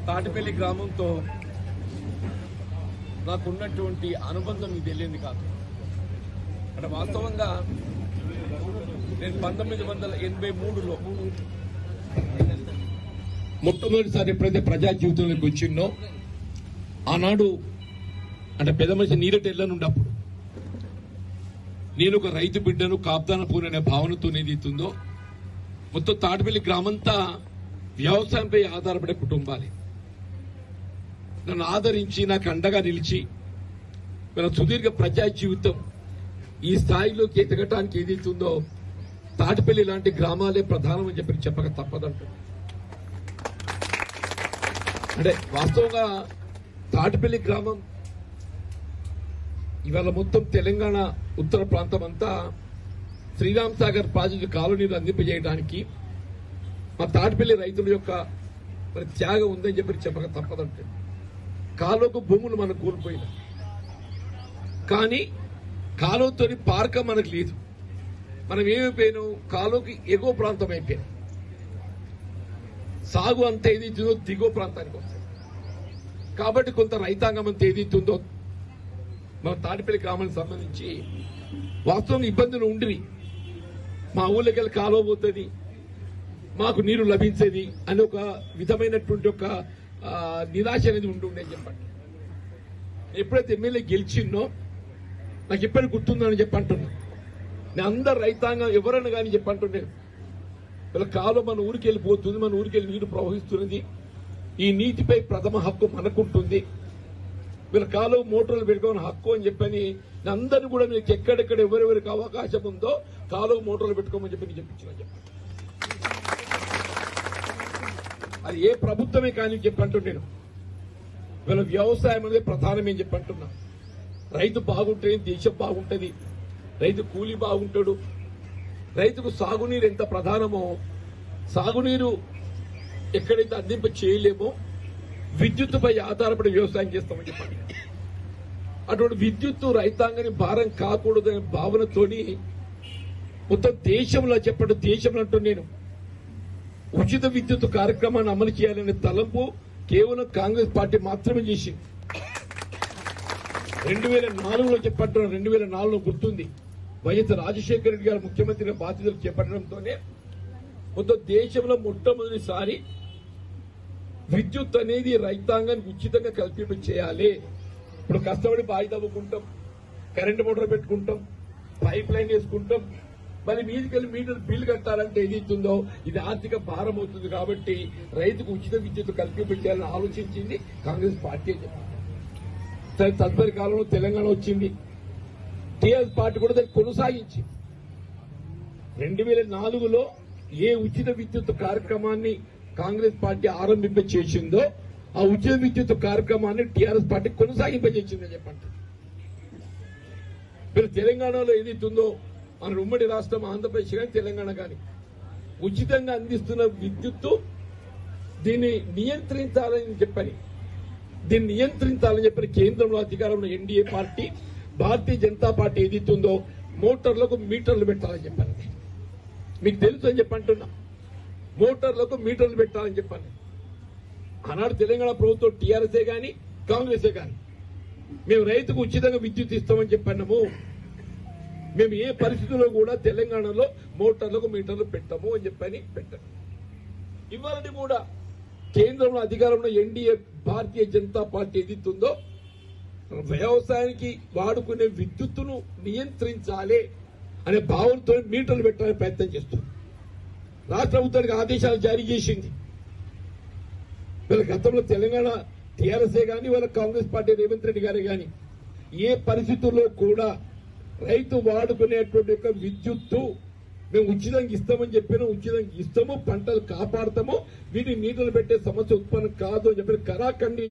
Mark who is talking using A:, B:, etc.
A: తాటిపల్లి గ్రామంతో నాకున్నటువంటి అనుబంధం మీకు తెలియంది కాదు. అంటే వాస్తవంగా నేను 1983లో మొట్టమొదటిసారి ఎప్పుడైతే ప్రజా జీవితంలోకి వచ్చిందో ఆనాడు అంటే పెద్ద మనిషి నీరటెళ్ళనుండప్పుడు నేను ఒక రైతు బిడ్డను కాప్తాన పూర్ అనే భావనతో ఏదైతుందో మొత్తం తాటిపల్లి గ్రామంతా వ్యవసాయంపై ఆధారపడే కుటుంబాలే. నన్ను ఆదరించి నాకు అండగా నిలిచి మన సుదీర్ఘ ప్రజా జీవితం ఈ స్థాయిలోకి ఎదగటానికి ఏదైతుందో తాటిపల్లి లాంటి గ్రామాలే ప్రధానమని చెప్పక తప్పదంట. అంటే వాస్తవంగా తాటిపల్లి గ్రామం ఇవాళ మొత్తం తెలంగాణ ఉత్తర ప్రాంతం అంతా శ్రీరామ్ సాగర్ ప్రాజెక్టు కాలనీలు అందింపజేయడానికి మా తాటిపల్లి రైతుల యొక్క మరి త్యాగం ఉందని చెప్పక తప్పదంటే కాలువకు భూములు మనం కోల్పోయినా కానీ కాలువతో పార్క మనకు లేదు. మనం ఏమైపోయినాం, కాలువకి ఎగువ ప్రాంతం అయిపోయాం. సాగు అంత ఏదైతుందో దిగువ ప్రాంతానికి వస్తుంది. కాబట్టి కొంత రైతాంగం అంత ఏదైతుందో మన తాటిపల్లి గ్రామానికి సంబంధించి వాస్తవంగా ఇబ్బందులు ఉండివి. మా ఊళ్ళకి వెళ్ళి కాలువ పోతుంది, మాకు నీరు లభించేది అని ఒక విధమైనటువంటి ఒక నిరాశ అనేది ఉంటుండే చెప్పండి. ఎప్పుడైతే ఎమ్మెల్యే గెలిచిందో నాకు ఎప్పటికి గుర్తుందని చెప్పంటున్నా. నేను అందరు రైతాంగం ఎవరైనా కానీ చెప్పంటున్నాను, వీళ్ళ కాలువ మన ఊరికి వెళ్ళిపోతుంది, మన ఊరికి వెళ్ళి నీరు ప్రవహిస్తున్నది, ఈ నీటిపై ప్రథమ హక్కు మనకుంటుంది, వీళ్ళ కాలువ మోటార్లు పెట్టుకోని హక్కు అని చెప్పని అందరినీ కూడా మీకు ఎక్కడెక్కడ ఎవరెవరికి అవకాశం ఉందో కాలువ మోటార్లు పెట్టుకోమని చెప్పి చెప్పించిన చెప్పండి. అది ఏ ప్రభుత్వమే కానీ చెప్పంటున్నాను. వీళ్ళ వ్యవసాయం అనేది ప్రధానమే చెప్పంటున్నా. రైతు బాగుంటే దేశం బాగుంటుంది, రైతు కూలీ బాగుంటాడు. రైతుకు సాగునీరు ఎంత ప్రధానమో సాగునీరు ఎక్కడైతే అందింప చేయలేమో విద్యుత్తుపై ఆధారపడి వ్యవసాయం చేస్తామని చెప్పండి. అటువంటి విద్యుత్తు రైతాంగాన్ని భారం కాకూడదనే భావనతోని మొత్తం దేశంలో చెప్పండి, దేశంలో అంటూ నేను ఉచిత విద్యుత్ కార్యక్రమాన్ని అమలు చేయాలనే తలంపు కేవలం కాంగ్రెస్ పార్టీ మాత్రమే చేసింది. 2004లో చెప్పంటున్నా, 2004లో గుర్తుంది, వైఎస్ రాజశేఖర రెడ్డి గారు ముఖ్యమంత్రిగా బాధ్యతలు చేపట్టడంతోనే మొత్తం దేశంలో మొట్టమొదటిసారి విద్యుత్ అనేది రైతాంగానికి ఉచితంగా కల్పింప చేయాలి. ఇప్పుడు కష్టపడి బావి తవ్వుకుంటాం, కరెంటు మోటార్ పెట్టుకుంటాం, పైప్ లైన్ వేసుకుంటాం, మరి మీదికెళ్ళి మీటర్ బిల్ కట్టాలంటే ఏదైతుందో ఇది ఆర్థిక భారం అవుతుంది. కాబట్టి రైతుకు ఉచిత విద్యుత్ కల్పించాలని ఆలోచించింది కాంగ్రెస్ పార్టీ. తదుపరి కాలంలో తెలంగాణ వచ్చింది, టీఆర్ఎస్ పార్టీ కూడా దాన్ని కొనసాగించి 2004లో ఏ ఉచిత విద్యుత్ కార్యక్రమాన్ని కాంగ్రెస్ పార్టీ ఆరంభింప చేసిందో ఆ ఉచిత విద్యుత్ కార్యక్రమాన్ని టీఆర్ఎస్ పార్టీ కొనసాగింపజేసిందని చెప్పండి. మీరు తెలంగాణలో ఏదైతుందో మన ఉమ్మడి రాష్ట్రం ఆంధ్రప్రదేశ్ కానీ తెలంగాణ కానీ ఉచితంగా అందిస్తున్న విద్యుత్తు దీన్ని నియంత్రించాలని చెప్పని కేంద్రంలో అధికారంలో NDA party Bharatiya Janata party ఏదైతుందో మోటార్లకు మీటర్లు పెట్టాలని చెప్పాలి. మీకు తెలుసు అని చెప్పంటున్నా, మోటార్లకు మీటర్లు పెట్టాలని చెప్పాలి. ఆనాడు తెలంగాణ ప్రభుత్వం టీఆర్ఎస్ఏ గాని కాంగ్రెసే గాని మేము రైతుకు ఉచితంగా విద్యుత్ ఇస్తామని చెప్పన్నాము. మేము ఏ పరిస్థితుల్లో కూడా తెలంగాణలో మోటార్లకు మీటర్లు పెట్టాము అని చెప్పని పెట్టాము. ఇవాళ కూడా కేంద్రంలో అధికారంలో ఎన్డీఏ భారతీయ జనతా పార్టీ ఏదిస్తుందో వ్యవసాయానికి వాడుకునే విద్యుత్తును నియంత్రించాలి అనే భావనతో మీటర్లు పెట్టాలని ప్రయత్నం చేస్తుంది. రాష్ట్ర ప్రభుత్వానికి ఆదేశాలు జారీ చేసింది. వీళ్ళ గతంలో తెలంగాణ టీఆర్ఎస్ఏ గాని వాళ్ళ కాంగ్రెస్ పార్టీ రేవంత్ రెడ్డి గారే గాని ఏ పరిస్థితుల్లో కూడా రైతు వాడుకునేటువంటి యొక్క విద్యుత్తు మేము ఉచితంగా ఇస్తామని చెప్పినా ఉచితంగా ఇస్తాము, పంటలు కాపాడతాము, వీటిని నీటలు పెట్టే సమస్య ఉత్పన్నం కాదు అని చెప్పిన కరాఖండి